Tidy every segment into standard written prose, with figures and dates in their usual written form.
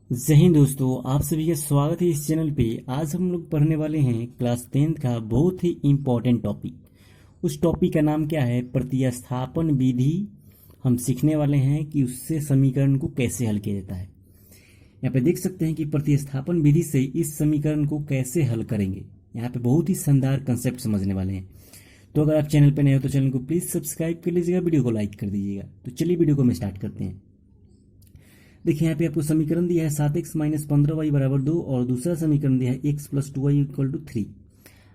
जय हिंद दोस्तों, आप सभी का स्वागत है इस चैनल पे। आज हम लोग पढ़ने वाले हैं क्लास 10th का बहुत ही इम्पोर्टेंट टॉपिक। उस टॉपिक का नाम क्या है? प्रतिस्थापन विधि। हम सीखने वाले हैं कि उससे समीकरण को कैसे हल किया जाता है। यहाँ पे देख सकते हैं कि प्रतिस्थापन विधि से इस समीकरण को कैसे हल करेंगे। यहाँ पे बहुत ही शानदार कंसेप्ट समझने वाले हैं। तो अगर आप चैनल पर नए हो तो चैनल को प्लीज़ सब्सक्राइब कर लीजिएगा, वीडियो को लाइक कर दीजिएगा। तो चलिए वीडियो को हम स्टार्ट करते हैं। देखिए यहाँ पे आपको समीकरण दिया है 7x माइनस 15y बराबर 2 और दूसरा समीकरण दिया है x plus 2y equal to 3।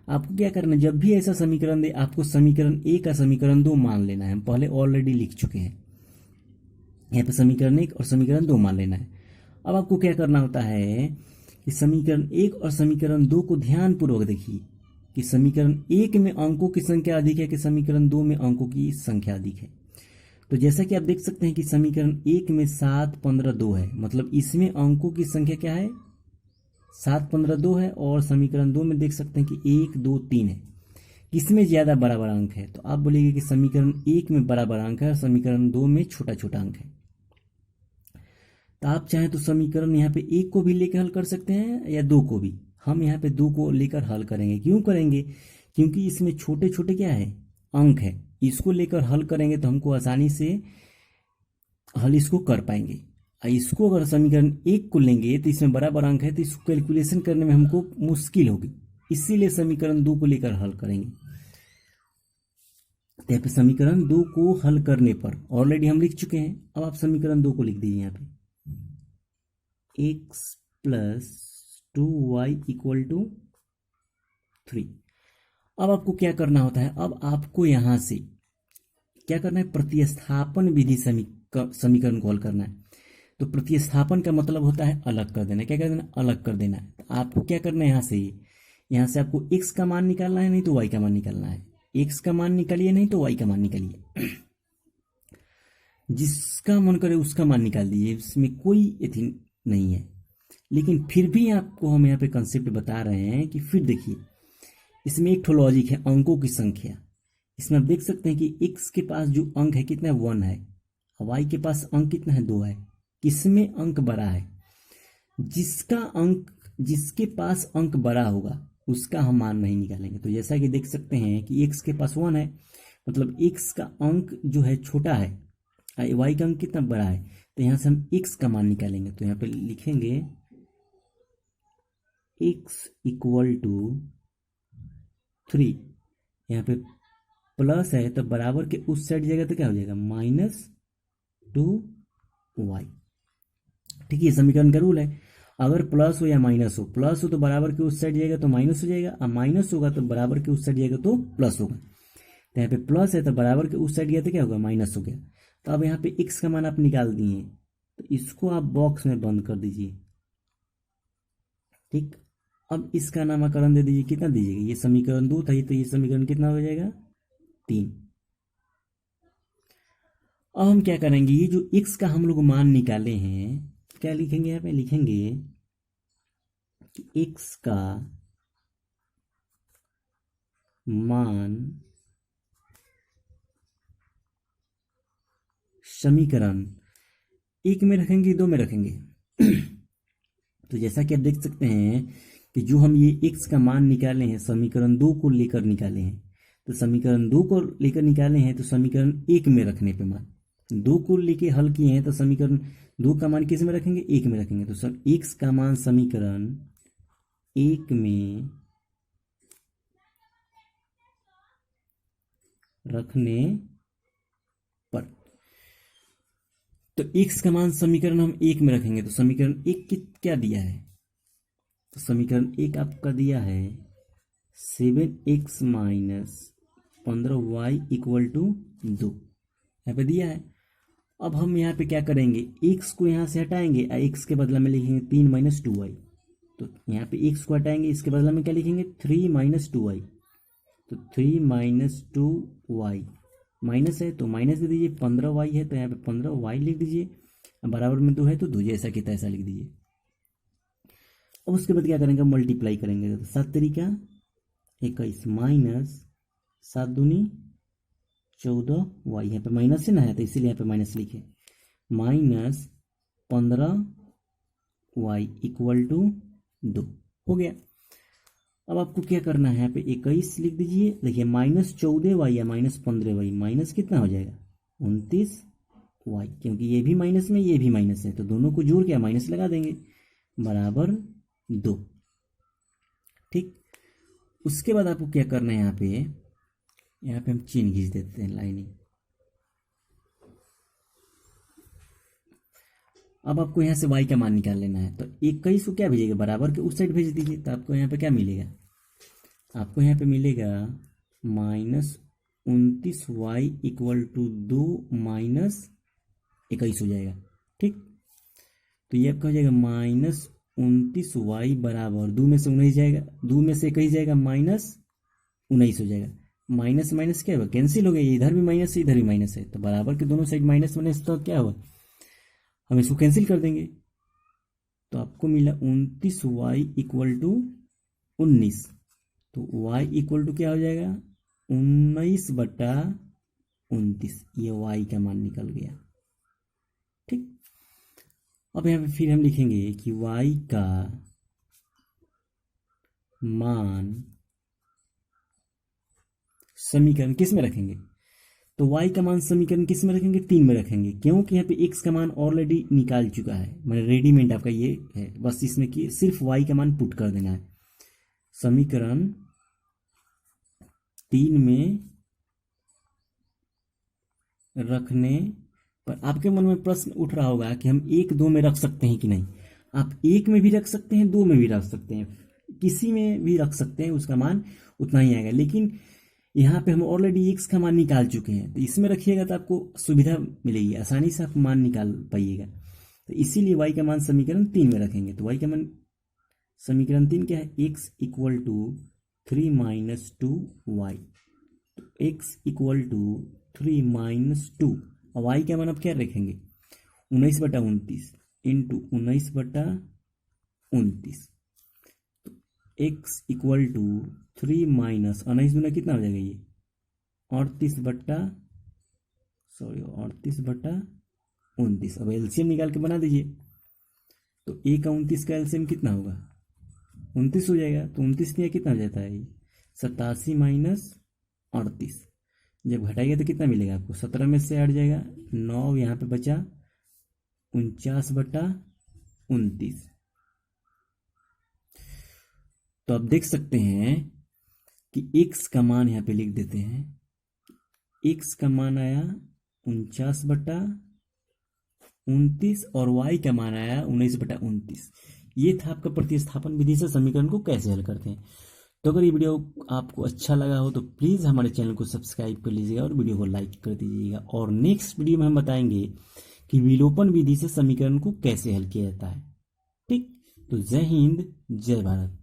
आपको क्या करना है, जब भी ऐसा समीकरण दे आपको समीकरण ए का समीकरण 2 मान लेना है। हम पहले ऑलरेडी लिख चुके हैं। यहाँ पे समीकरण 1 और समीकरण 2 मान लेना है। अब आपको क्या करना होता है कि समीकरण 1 और समीकरण 2 को ध्यानपूर्वक देखिए कि समीकरण 1 में अंकों की संख्या अधिक है कि समीकरण 2 में अंकों की संख्या अधिक है। तो जैसा कि आप देख सकते हैं कि समीकरण 1 में 7, 15, 2 है, मतलब इसमें अंकों की संख्या क्या है? 7, 15, 2 है। और समीकरण 2 में देख सकते हैं कि 1, 2, 3 है। किसमें ज़्यादा बड़ा बड़ा अंक है? तो आप बोलेंगे कि समीकरण 1 में बड़ा बड़ा अंक है और समीकरण 2 में छोटा छोटा अंक है। तो आप चाहें तो समीकरण यहाँ पे 1 को भी लेकर हल कर सकते हैं या 2 को भी। हम यहाँ पे 2 को लेकर हल करेंगे। क्यों करेंगे? क्योंकि इसमें छोटे छोटे क्या है? अंक है। इसको लेकर हल करेंगे तो हमको आसानी से हल इसको कर पाएंगे। इसको अगर समीकरण 1 को लेंगे तो इसमें बड़ा बड़ा अंक है, तो इसको कैलकुलेशन करने में हमको मुश्किल होगी। इसीलिए समीकरण 2 को लेकर हल करेंगे। तो यहाँ पे समीकरण 2 को हल करने पर ऑलरेडी हम लिख चुके हैं। अब आप समीकरण 2 को लिख दीजिए। यहाँ पे x plus 2y equal to 3। अब आपको क्या करना होता है? अब आपको यहाँ से क्या करना है? प्रतिस्थापन विधि समीकरण को हल करना है। तो प्रतिस्थापन का मतलब होता है अलग कर देना। क्या कर देना? अलग कर देना है। तो आपको क्या करना है? यहाँ से आपको x का मान निकालना है, नहीं तो y का मान निकालना है। x का मान निकालिए, नहीं तो y का मान निकालिए। जिसका मन करे उसका मान निकाल दीजिए, इसमें कोई एथी नहीं है। लेकिन फिर भी आपको हम यहाँ पे कंसेप्ट बता रहे हैं कि फिर देखिए इसमें एक ठो लॉजिक है, अंकों की संख्या। इसमें आप देख सकते हैं कि x के पास जो अंक है कितना है? 1 है। y के पास अंक कितना है? 2 है। किसमें अंक बड़ा है? जिसके पास अंक बड़ा होगा उसका हम मान नहीं निकालेंगे। तो जैसा कि देख सकते हैं कि x के पास 1 है, मतलब x का अंक जो है छोटा है, y का अंक कितना बड़ा है। तो यहाँ से हम x का मान निकालेंगे। तो यहाँ पे लिखेंगे x इक्वल टू 3। यहाँ पे प्लस है तो बराबर के उस साइड जाएगा तो क्या हो जाएगा? -2y। ठीक है, ये समीकरण का रूल है। अगर प्लस हो या माइनस हो, प्लस हो तो बराबर के उस साइड जाएगा तो माइनस हो जाएगा, और माइनस होगा तो बराबर के उस साइड जाएगा तो प्लस होगा। तो यहाँ पे प्लस है तो बराबर के उस साइड गया तो क्या होगा? माइनस हो गया। तो अब यहाँ पे x का मान आप निकाल दिए, तो इसको आप बॉक्स में बंद कर दीजिए। ठीक, अब इसका नामकरण दे दीजिए। कितना दीजिएगा? ये समीकरण 2 था, तो ये समीकरण कितना हो जाएगा? 3। अब हम क्या करेंगे, ये जो x का हम लोग मान निकाले हैं, क्या लिखेंगे? यहाँ पे लिखेंगे कि x का मान समीकरण 1 में रखेंगे, 2 में रखेंगे। तो जैसा कि आप देख सकते हैं कि जो हम ये x का मान निकाले हैं समीकरण 2 को लेकर निकाले हैं, तो समीकरण 2 को लेकर निकाले हैं तो समीकरण 1 में रखने पे मान 2 को लेके हल किए हैं, तो समीकरण 2 का मान किस में रखेंगे? 1 में रखेंगे। तो सर x का मान समीकरण 1 में रखने पर, तो x का मान समीकरण हम 1 में रखेंगे। तो समीकरण 1 क्या दिया है? तो समीकरण 1 आपका दिया है 7x minus 15y equal to 2। यहाँ पे दिया है। अब हम यहाँ पे क्या करेंगे? x को यहाँ से हटाएंगे और x के बदला में लिखेंगे 3 माइनस 2y। तो यहाँ पे x को हटाएंगे, इसके बदला में क्या लिखेंगे? 3 माइनस 2y। तो 3 माइनस 2y, माइनस है तो माइनस दे दीजिए। 15y है तो यहाँ पे 15y लिख दीजिए। बराबर में 2 है तो 2 जैसा कि तैसा लिख दीजिए। अब उसके बाद क्या करेंगे? मल्टीप्लाई करेंगे। तो 7 तरीका 21 माइनस 7 दूनी 14y। यहाँ पे माइनस से ना है तो इसीलिए यहाँ पे माइनस लिखे। माइनस 15 वाई इक्वल टू 2 हो गया। अब आपको क्या करना है, यहाँ पे 21 लिख दीजिए। देखिए -14y या -15y माइनस कितना हो जाएगा 29y, क्योंकि ये भी माइनस में ये भी माइनस है तो दोनों को जोड़ के माइनस लगा देंगे बराबर 2। ठीक, उसके बाद आपको क्या करना है, यहाँ पे हम चिन्ह खींच देते हैं लाइनिंग। अब आपको यहाँ से y का मान निकाल लेना है तो 21 को क्या भेजिएगा, बराबर के उस साइड भेज दीजिए। तो आपको यहाँ पे क्या मिलेगा, आपको यहाँ पे मिलेगा -29y इक्वल टू 2 माइनस 21 हो जाएगा। ठीक, तो ये आपका हो जाएगा -29y बराबर 2 में से 19 जाएगा, 2 में से 21 जाएगा -19 हो जाएगा। माइनस माइनस क्या होगा, कैंसिल हो गया, इधर भी माइनस है इधर भी माइनस है तो बराबर के दोनों साइड माइनस माइनस तो क्या होगा, हम इसको कैंसिल कर देंगे। तो आपको मिला 29y इक्वल टू 19, तो y इक्वल टू क्या हो जाएगा 19/29, ये y का मान निकल गया। ठीक, अब यहाँ पे फिर हम लिखेंगे कि y का मान समीकरण किस में रखेंगे, तो y का मान समीकरण किस में रखेंगे, 3 में रखेंगे, क्योंकि यहाँ पे x का मान ऑलरेडी निकाल चुका है, मैंने रेडीमेड आपका ये है, बस इसमें कि सिर्फ y का मान पुट कर देना है। समीकरण 3 में रखने पर आपके मन में प्रश्न उठ रहा होगा कि हम 1 2 में रख सकते हैं कि नहीं। आप 1 में भी रख सकते हैं, 2 में भी रख सकते हैं, किसी में भी रख सकते हैं, उसका मान उतना ही आएगा। लेकिन यहाँ पे हम ऑलरेडी x का मान निकाल चुके हैं तो इसमें रखिएगा तो आपको सुविधा मिलेगी, आसानी से आप मान निकाल पाइएगा। तो इसीलिए y का मान समीकरण 3 में रखेंगे। तो y का मान समीकरण 3 क्या है, x equal to 3 minus 2y, तो x इक्वल टू 3 माइनस 2, और y का मान अब क्या रखेंगे 19/29 इंटू 19/29, तो x इक्वल टू 3 माइनस 19 दूना कितना हो जाएगा ये 38/29। अब एलसीएम निकाल के बना दीजिए, तो a का 29 का एलसीएम कितना होगा 29 हो जाएगा। तो 29 में कितना हो जाता है 87 माइनस 38, जब घटाइएगा तो कितना मिलेगा आपको, 17 में से हट जाएगा 9, यहाँ पे बचा 49/29। तो आप देख सकते हैं कि x का मान यहाँ पे लिख देते हैं, x का मान आया 49/29 और y का मान आया 19/29। ये था आपका प्रतिस्थापन विधि से समीकरण को कैसे हल करते हैं। तो अगर ये वीडियो आपको अच्छा लगा हो तो प्लीज़ हमारे चैनल को सब्सक्राइब कर लीजिएगा और वीडियो को लाइक कर दीजिएगा। और नेक्स्ट वीडियो में हम बताएंगे कि विलोपन विधि से समीकरण को कैसे हल किया जाता है। ठीक, तो जय हिंद जय भारत।